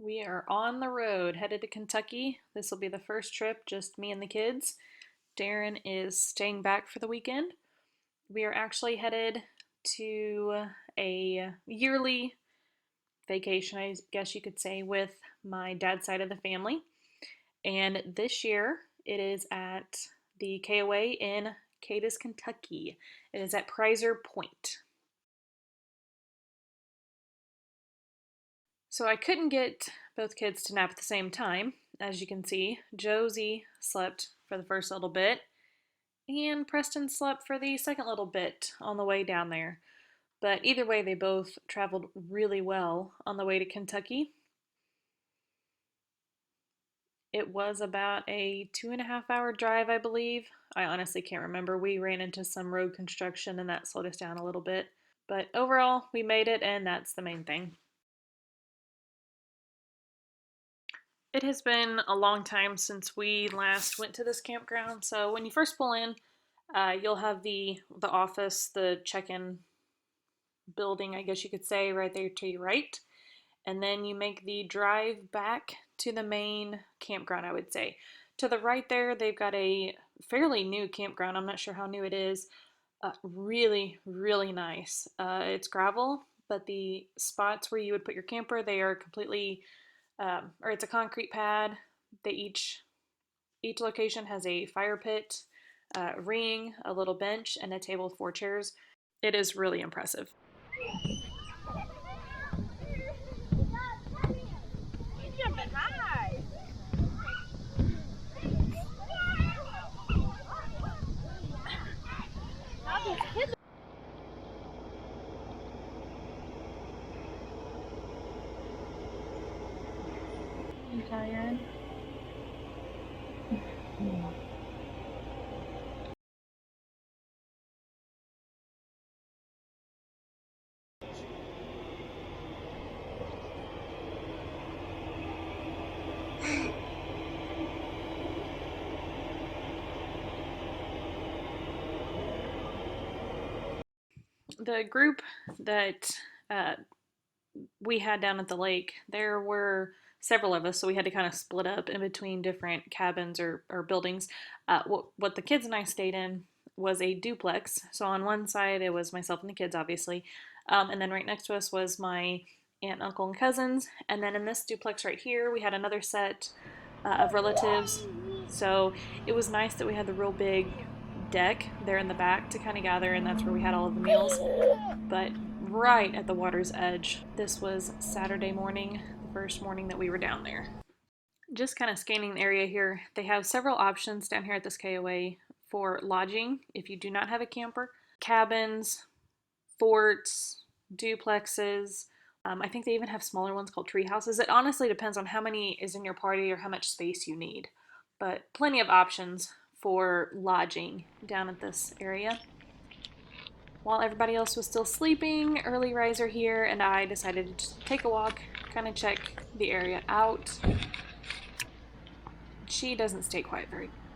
We are on the road, headed to Kentucky. This will be the first trip, just me and the kids. Darren is staying back for the weekend. We are actually headed to a yearly vacation, I guess you could say, with my dad's side of the family. And this year it is at the KOA in Cadiz, Kentucky. It is at Prizer Point. So I couldn't get both kids to nap at the same time. As you can see, Josie slept for the first little bit, and Preston slept for the second little bit on the way down there. But either way, they both traveled really well on the way to Kentucky. It was about a 2.5 hour drive, I believe. I honestly can't remember. We ran into some road construction and that slowed us down a little bit. But overall, we made it, and that's the main thing. It has been a long time since we last went to this campground. So when you first pull in, you'll have the office, the check-in building, I guess you could say, right there to your right. And then you make the drive back to the main campground, I would say. To the right there, they've got a fairly new campground. I'm not sure how new it is. Really, really nice. It's gravel, but the spots where you would put your camper, they are completely, or it's a concrete pad. They each location has a fire pit, ring, a little bench, and a table with 4 chairs. It is really impressive. You tired? The group that uh, we had down at the lake, there were several of us, so we had to kind of split up in between different cabins or buildings. What the kids and I stayed in was a duplex. So on one side, it was myself and the kids, obviously. And then right next to us was my aunt, uncle, and cousins. And then in this duplex right here, we had another set of relatives. So it was nice that we had the real big deck there in the back to kind of gather, and that's where we had all of the meals. But right at the water's edge, this was Saturday morning, the first morning that we were down there. Just kind of scanning the area here, they have several options down here at this KOA for lodging if you do not have a camper. Cabins, forts, duplexes. I think they even have smaller ones called tree houses. It honestly depends on how many is in your party or how much space you need. But plenty of options for lodging down at this area. While everybody else was still sleeping, early riser here, and I decided to just take a walk, kind of check the area out. She doesn't stay quite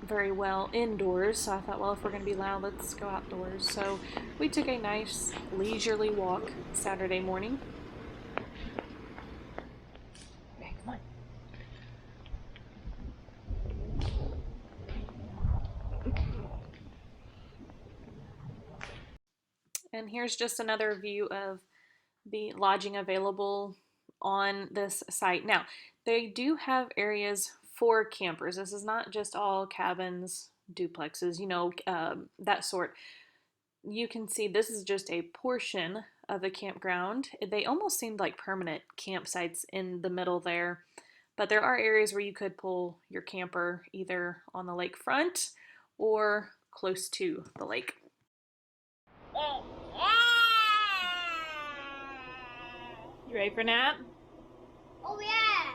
very well indoors, so I thought, well, if we're going to be loud, let's go outdoors. So we took a nice leisurely walk Saturday morning. Okay, come on. And here's just another view of the lodging available on this site. Now, they do have areas for campers. This is not just all cabins, duplexes, that sort. You can see this is just a portion of the campground. They almost seemed like permanent campsites in the middle there, but there are areas where you could pull your camper either on the lakefront or close to the lake. You ready for a nap? Oh yeah.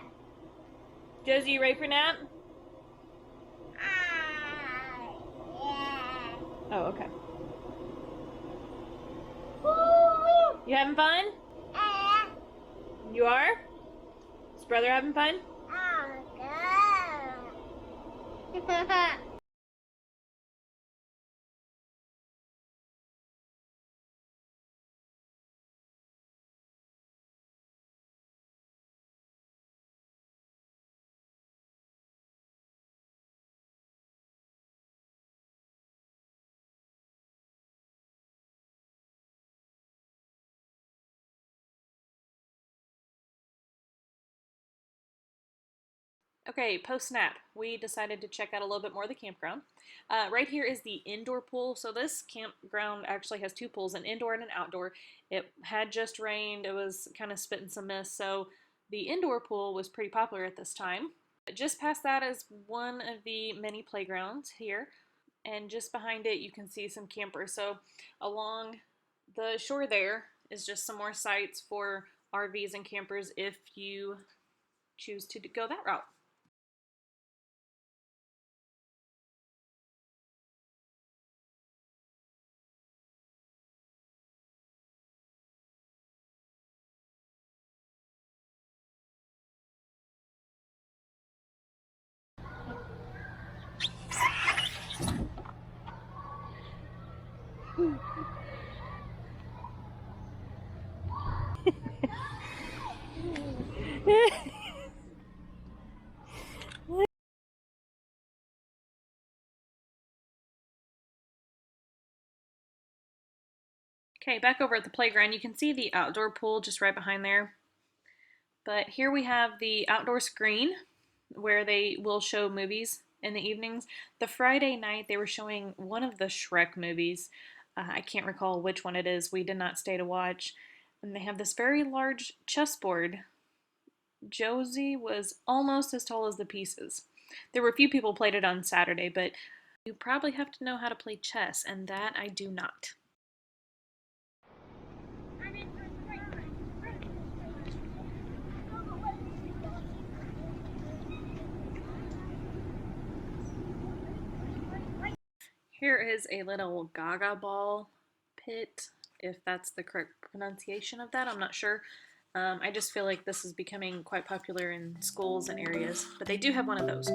Josie, you ready for a nap? Yeah. Oh, okay. You having fun? You are? Is brother having fun? Oh, God. Okay, post snap, we decided to check out a little bit more of the campground. Right here is the indoor pool. So this campground actually has two pools, an indoor and an outdoor. It had just rained. It was kind of spitting some mist. So the indoor pool was pretty popular at this time. Just past that is one of the many playgrounds here. And just behind it, you can see some campers. So along the shore there is just some more sites for RVs and campers if you choose to go that route. Okay, back over at the playground, you can see the outdoor pool just right behind there. But here we have the outdoor screen where they will show movies in the evenings. The Friday night, they were showing one of the Shrek movies. I can't recall which one it is. We did not stay to watch. And they have this very large chessboard. Josie was almost as tall as the pieces. There were a few people played it on Saturday, but you probably have to know how to play chess, and that I do not. Here is a little gaga ball pit, if that's the correct pronunciation of that. I'm not sure. I just feel like this is becoming quite popular in schools and areas, but they do have one of those.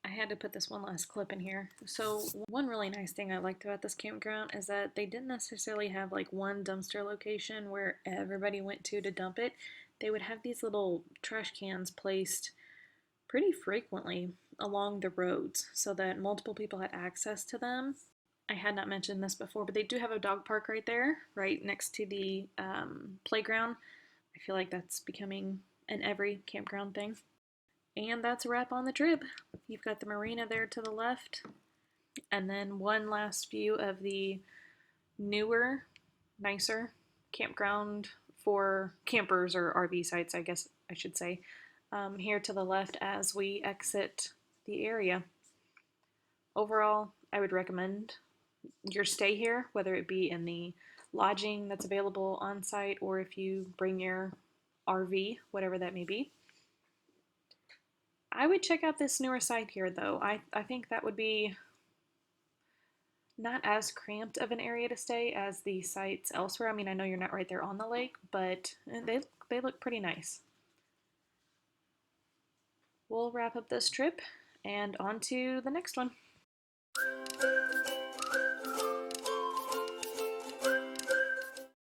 I had to put this one last clip in here. So, one really nice thing I liked about this campground is that they didn't necessarily have like one dumpster location where everybody went to dump it. They would have these little trash cans placed pretty frequently along the roads so that multiple people had access to them. I had not mentioned this before, but they do have a dog park right there, right next to the playground. I feel like that's becoming an every campground thing. And that's a wrap on the trip. You've got the marina there to the left, and then one last view of the newer, nicer campground for campers or RV sites, I guess I should say, here to the left as we exit the area. Overall, I would recommend your stay here, whether it be in the lodging that's available on site or if you bring your RV, whatever that may be. I would check out this newer site here, though. I think that would be not as cramped of an area to stay as the sites elsewhere. I mean, I know you're not right there on the lake, but they look pretty nice. We'll wrap up this trip and on to the next one.